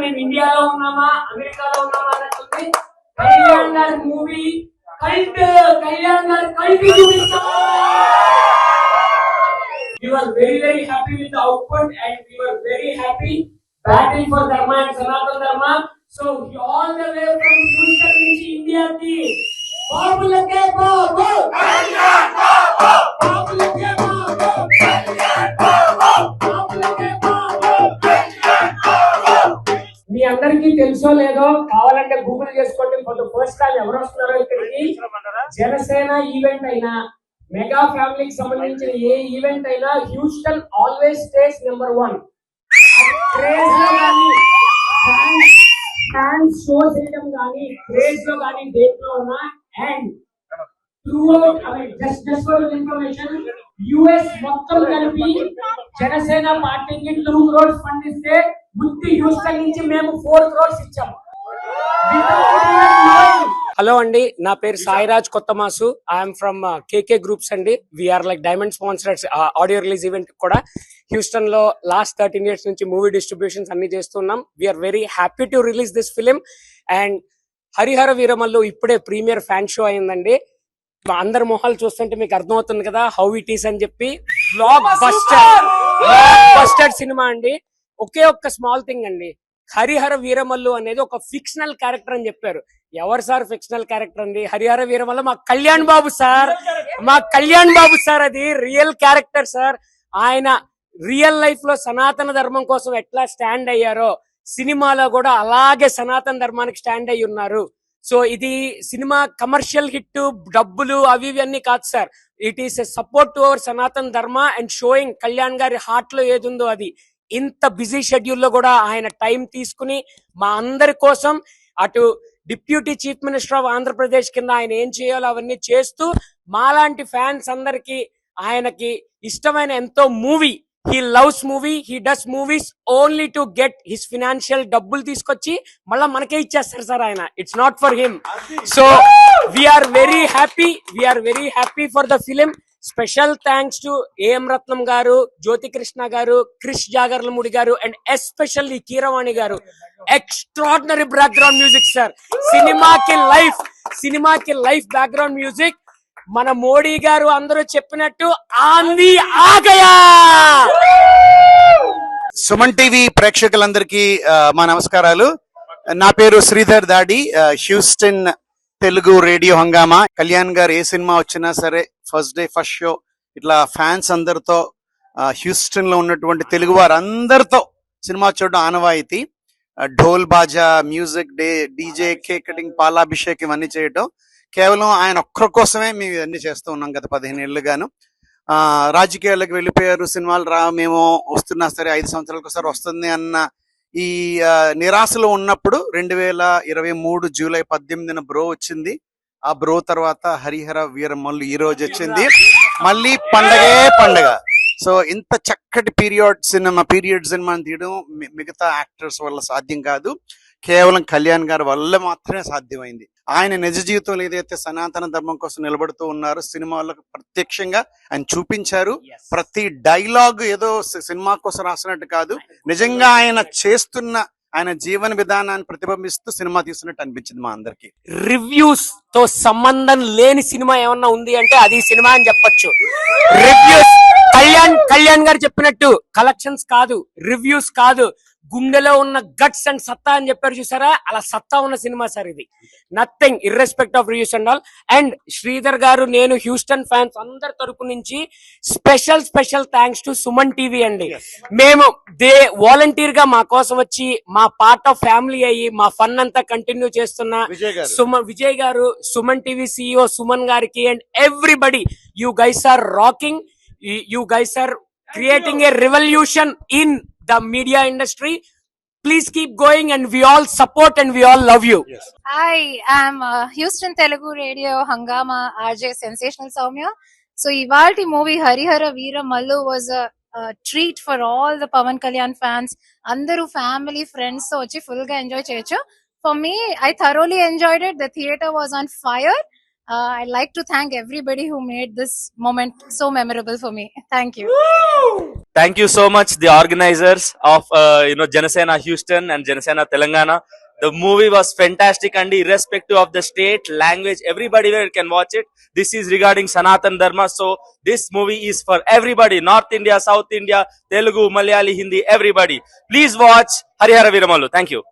మేము ఇండియాలో ఉన్నామా అమెరికాలో ఉన్నామా అన్నట్టుంది. కళ్యాణ్ గారి మూవీ కళ్యాణ్ గారి కల్ట్ చూపిస్తాం. We were very happy with the output and we were very happy batting for Dharma and Sanatana Dharma. So all the way from Houston నుంచి ఇండియాకి బాబులకే బాబు కళ్యాణ్ బాబు బాబులకే బాబు కళ్యాణ్ బాబు బాబులకే బాబు కళ్యాణ్ బాబు. మీ అందరికీ తెలుసో లేదో కావాలంటే గూగుల్ చేసుకోండి. ఫర్ ద ఫస్ట్ టైం ఎవరు వస్తున్నారో ఇక్కడికి. జనసేన ఈవెంట్ అయినా మెగా ఫ్యామిలీకి సంబంధించిన ఏ ఈవెంట్ అయినా Houston always stays number 1. Craze లో కానీ ఫ్యాన్స్ షో చేయడం కానీ క్రేజ్ లో కానీ దేంట్లో ఉన్నా and just for information US మొత్తం కలిపి జనసేన పార్టీకి 2 crores ఫండ్ ఇస్తే ముత్తి హ్యూస్టన్ నుంచి మేము 4 crores ఇచ్చాము. హలో అండి, నా పేరు Sairaj Kothamasu. I'm from KK groups అండి. We're like diamond sponsors audio release event కూడా హ్యూస్టన్ లో లాస్ట్ 13 years నుంచి మూవీ డిస్ట్రిబ్యూషన్స్ అన్ని చేస్తున్నాం. We're very happy to release this film. And Harihara Veeramallu ఇప్పుడే ప్రీమియర్ ఫ్యాన్ షో అయిందండి. అందరి మొహాలు చూస్తుంటే మీకు అర్థమవుతుంది కదా హౌ ఇట్ ఈస్ అని చెప్పి. బ్లాక్ బస్టర్ సినిమా అండి. ఒకే ఒక్క స్మాల్ థింగ్ అండి, హరిహర వీరమల్లు అనేది ఒక ఫిక్షనల్ క్యారెక్టర్ అని చెప్పారు. ఎవరు సార్ ఫిక్షనల్ క్యారెక్టర్ అండి? హరిహర వీరమల్లు మా కళ్యాణ్ బాబు సార్, మా కళ్యాణ్ బాబు సార్. అది రియల్ క్యారెక్టర్ సార్. ఆయన రియల్ లైఫ్ లో సనాతన ధర్మం కోసం ఎట్లా స్టాండ్ అయ్యారో సినిమాలో కూడా అలాగే సనాతన ధర్మానికి స్టాండ్ అయ్యి ఉన్నారు. సో ఇది సినిమా కమర్షియల్ హిట్ డబ్బులు అవి ఇవి అన్ని కాదు sir. It is a support to our సనాతన ధర్మ అండ్ షోయింగ్ కళ్యాణ్ గారి హార్ట్ లో ఏది ఉందో అది. ఇంత బిజీ షెడ్యూల్ లో కూడా ఆయన టైం తీసుకుని మా అందరి కోసం అటు deputy chief minister of Andhra Pradesh కింద ఆయన ఏం చేయాలో అవన్నీ చేస్తూ మాలాంటి ఫ్యాన్స్ అందరికి ఆయనకి ఇష్టమైన ఎంతో movie, he loves movie, he does movies only to get his financial డబ్బులు తీసుకొచ్చి మళ్ళా మనకే ఇచ్చేస్తారు సార్ ఆయన. It's not for him. So we're very happy for the film. Special thanks to AM Ratnam garu, Jyothi Krishna గారు, క్రిష్ జాగర్లమూడి గారు అండ్ ఎస్పెషల్లీ కీరవాణి గారు. Extraordinary background music sir. సినిమాకి లైఫ్ బ్యాక్గ్రౌండ్ మ్యూజిక్. మన మోడీ గారు అందరూ చెప్పినట్టు ఆంది ఆగయా. సుమన్ టీవీ ప్రేక్షకులందరికీ మా నమస్కారాలు. నా పేరు శ్రీధర్ దాడి, హ్యూస్టన్ తెలుగు రేడియో హంగామా. కళ్యాణ్ గారు ఏ సినిమా వచ్చినా సరే ఫస్ట్ డే ఫస్ట్ షో ఇట్లా ఫ్యాన్స్ అందరితో హ్యూస్టన్ లో ఉన్నటువంటి తెలుగు వారందరితో సినిమా చూడడం ఆనవాయితీ. ఢోల్ బాజా, music day, DJ, cake cutting, పాలాభిషేక్ ఇవన్నీ చేయటం కేవలం ఆయన ఒక్కరి కోసమే మేము ఇవన్నీ చేస్తూ ఉన్నాం గత 15 ఏళ్ళుగాను. రాజకీయాలకు వెళ్ళిపోయారు, సినిమాలు మేము వస్తున్నా సరే 5 సంవత్సరాలకు ఒకసారి వస్తుంది అన్న ఈ నిరాశలో ఉన్నప్పుడు 2023 జూలై 18న బ్రో వచ్చింది. ఆ బ్రో తర్వాత హరిహర వీరమల్లు ఈ రోజు వచ్చింది. మళ్ళీ పండగ. సో ఇంత చక్కటి పీరియడ్ సినిమా తీయడం మిగతా యాక్టర్స్ వల్ల సాధ్యం కాదు, కేవలం కళ్యాణ్ గారి వల్ల మాత్రమే సాధ్యమైంది. ఆయన నిజ జీవితంలో ఏదైతే సనాతన ధర్మం కోసం నిలబడుతూ ఉన్నారో సినిమాలో ప్రత్యక్షంగా ఆయన చూపించారు. ప్రతి డైలాగ్ ఏదో సినిమా కోసం రాసినట్టు కాదు, నిజంగా ఆయన చేస్తున్న ఆయన జీవన విధానాన్ని ప్రతిబింబిస్తూ సినిమా తీస్తున్నట్టు అనిపించింది మా అందరికి. రివ్యూస్ తో సంబంధం లేని సినిమా ఏమన్నా ఉంది అంటే అది సినిమా అని చెప్పొచ్చు. కళ్యాణ్ గారు చెప్పినట్టు కలెక్షన్స్ కాదు, రివ్యూస్ కాదు, గుండెలో ఉన్న గట్స్ అండ్ సత్తా అని చెప్పారు చూసారా, అలా సత్తా ఉన్న సినిమా సార్ ఇది. Nothing irrespect of reviews and all. And Sridhar garu, నేను హ్యూస్టన్ ఫ్యాన్స్ అందరి తరపు నుంచి special thanks to Suman TV అండి. మేము వాలంటీర్ గా మా కోసం వచ్చి మా పార్ట్ ఆఫ్ ఫ్యామిలీ అయ్యి మా ఫన్ అంతా కంటిన్యూ చేస్తున్న విజయ్ గారు, సుమన్ టీవీ CEO సుమన్ గారికి and everybody, you guys are rocking. You guys are creating a revolution in the media industry. Please keep going and we all support and we all love you. Yes. Hi, I'm Houston Telugu Radio Hangama RJ Sensational Soumya. So ivalti movie Harihara Veeramallu was a treat for all the Pavan Kalyan fans. Andaru family friends so vachi full ga enjoy cheyochu. For me, I thoroughly enjoyed it. The theater was on fire. I'd like to thank everybody who made this moment so memorable for me. Thank you. Thank you so much, the organizers of Janasena Houston and Janasena Telangana. The movie was fantastic, and irrespective of the state, language, everybody where can watch it. This is regarding Sanatan Dharma, so this movie is for everybody. North India, South India, Telugu, Malayali, Hindi, everybody. Please watch Harihara Veeramallu. Thank you.